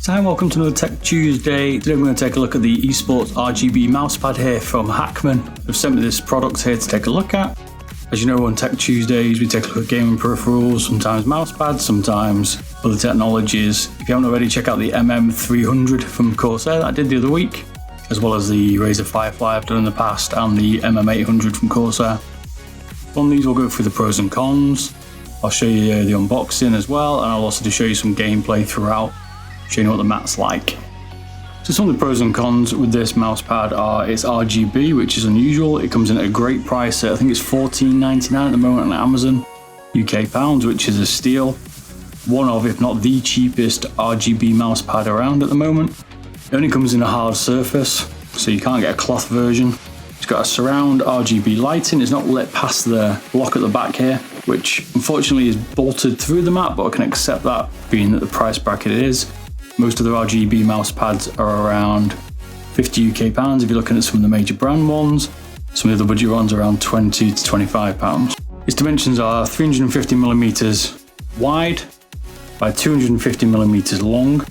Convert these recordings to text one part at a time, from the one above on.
Hi, welcome to another Tech Tuesday. Today we're going to take a look at the eSports RGB mousepad here from Hcman. They've sent me this product here to take a look at. As you know, on Tech Tuesdays we take a look at gaming peripherals, sometimes mousepads, sometimes other technologies. If you haven't already, check out the MM300 from Corsair that I did the other week, as well as the Razer Firefly I've done in the past and the MM800 from Corsair. On these we'll go through the pros and cons. I'll show you the unboxing as well, and I'll also show you some gameplay throughout, showing you what the mat's like. So some of the pros and cons with this mousepad are it's RGB, which is unusual. It comes in at a great price at, I think it's $14.99 at the moment on Amazon, UK pounds, which is a steal. One of, if not the cheapest RGB mousepad around at the moment. It only comes in a hard surface, so you can't get a cloth version. It's got a surround RGB lighting. It's not lit past the block at the back here, which unfortunately is bolted through the mat, but I can accept that being at the price bracket it is. Most of the RGB mousepads are around 50 UK pounds if you're looking at some of the major brand ones. Some of the budget ones are around 20 to 25 pounds. Its dimensions are 350 millimeters wide by 250 millimeters long,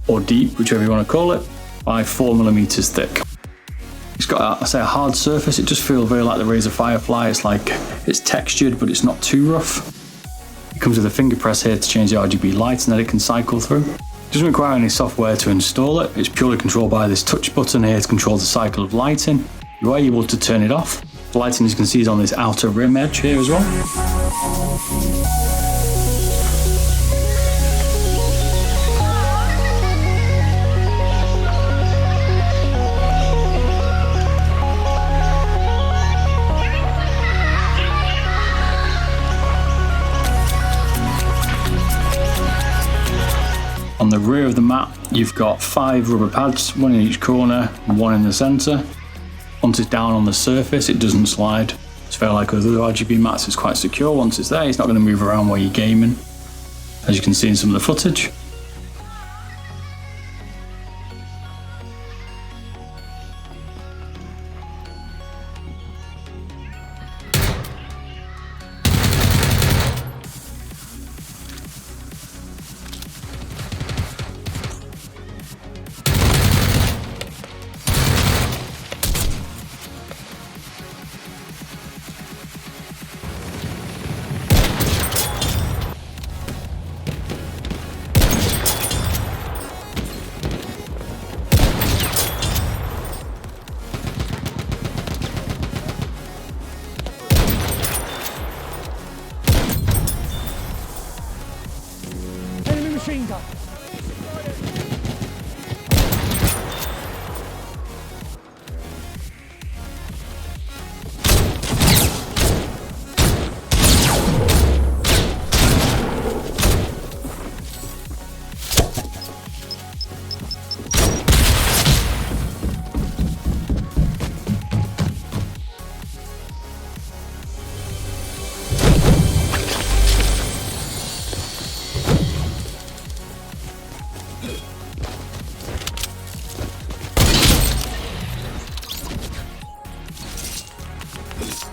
or deep, whichever you want to call it, by 4 millimeters thick. It's got a hard surface. It just feels very like the Razer Firefly. It's textured, but it's not too rough. It comes with a finger press here to change the RGB lights and that it can cycle through. It doesn't require any software to install it. It's purely controlled by this touch button here to control the cycle of lighting. You are able to turn it off. The lighting, as you can see, is on this outer rim edge here as well. On the rear of the mat, you've got 5 rubber pads, one in each corner and one in the center. Once it's down on the surface, it doesn't slide. It's very like other RGB mats, it's quite secure. Once it's there, it's not going to move around while you're gaming, as you can see in some of the footage. Machine gun.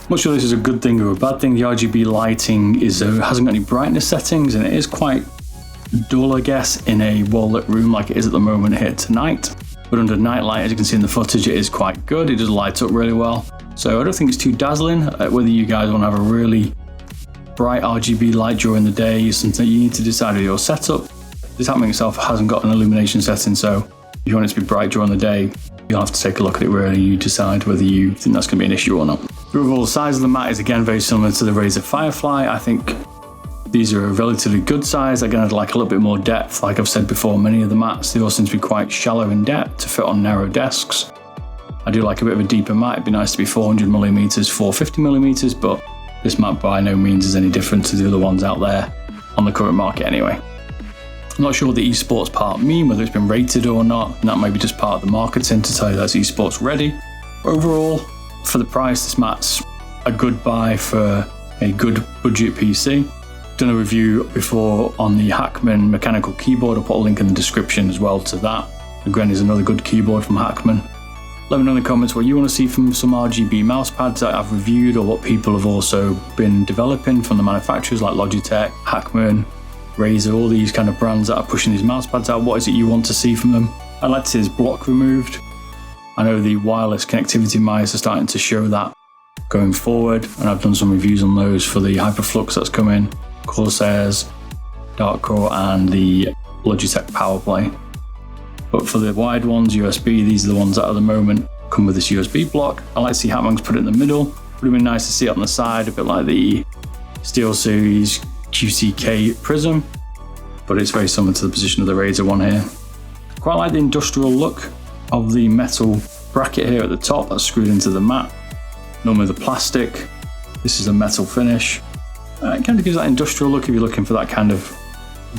I'm not sure this is a good thing or a bad thing. The RGB lighting hasn't got any brightness settings, and it is quite dull, I guess, in a well-lit room like it is at the moment here tonight. But under night light, as you can see in the footage, it is quite good. It does light up really well. So I don't think it's too dazzling. Whether you guys want to have a really bright RGB light during the day is something you need to decide with your setup. This Hcman itself hasn't got an illumination setting, so if you want it to be bright during the day, you'll have to take a look at it really. You decide whether you think that's going to be an issue or not. The overall size of the mat is again very similar to the Razer Firefly. I think these are a relatively good size. Again, I'd like a little bit more depth. Like I've said before, many of the mats, they all seem to be quite shallow in depth to fit on narrow desks. I do like a bit of a deeper mat. It'd be nice to be 400mm, 450mm, but this mat by no means is any different to the other ones out there on the current market anyway. I'm not sure what the esports part mean, whether it's been rated or not, and that may be just part of the marketing to tell you that's esports ready. Overall, for the price, this mat's a good buy for a good budget PC. Done a review before on the Hcman mechanical keyboard. I'll put a link in the description as well to that. Again, is another good keyboard from Hcman. Let me know in the comments what you want to see from some RGB mousepads that I've reviewed, or what people have also been developing from the manufacturers like Logitech, Hcman, Razer, all these kind of brands that are pushing these mouse pads out. What is it you want to see from them? I'd like to see this block removed. I know the wireless connectivity mice are starting to show that going forward, and I've done some reviews on those for the Hyperflux that's coming, Corsairs, Darkcore, and the Logitech PowerPlay. But for the wide ones, USB, these are the ones that at the moment come with this USB block. I like to see Hcman's put it in the middle. Would have been nice to see it on the side, a bit like the SteelSeries QCK Prism, but it's very similar to the position of the Razer one here. Quite like the industrial look of the metal bracket here at the top that's screwed into the mat. Normally the plastic, this is a metal finish. It kind of gives that industrial look if you're looking for that kind of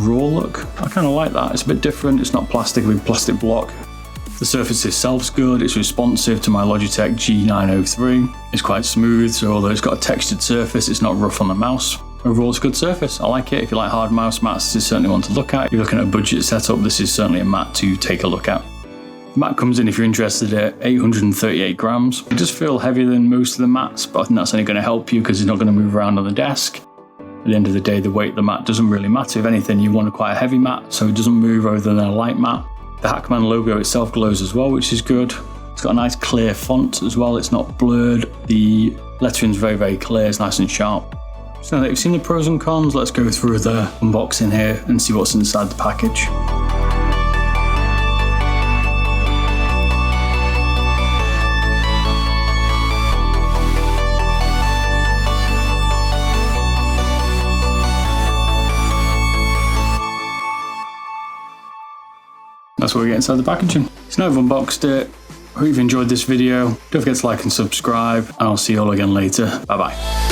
raw look. I kind of like that. It's a bit different. It's not plastic with plastic block. The surface itself's good. It's responsive to my Logitech G903. It's quite smooth, so although it's got a textured surface, it's not rough on the mouse. Overall, it's a good surface. I like it. If you like hard mouse mats, this is certainly one to look at. If you're looking at a budget setup, this is certainly a mat to take a look at. The mat comes in, if you're interested, at 838 grams. It does feel heavier than most of the mats, but I think that's only going to help you because it's not going to move around on the desk. At the end of the day, the weight of the mat doesn't really matter. If anything, you want quite a heavy mat, so it doesn't move other than a light mat. The Hcman logo itself glows as well, which is good. It's got a nice clear font as well. It's not blurred. The lettering's very, very clear. It's nice and sharp. So now that you've seen the pros and cons, let's go through the unboxing here and see what's inside the package. That's what we get inside the packaging. So now I've unboxed it. Hope you've enjoyed this video. Don't forget to like and subscribe, and I'll see you all again later. Bye bye.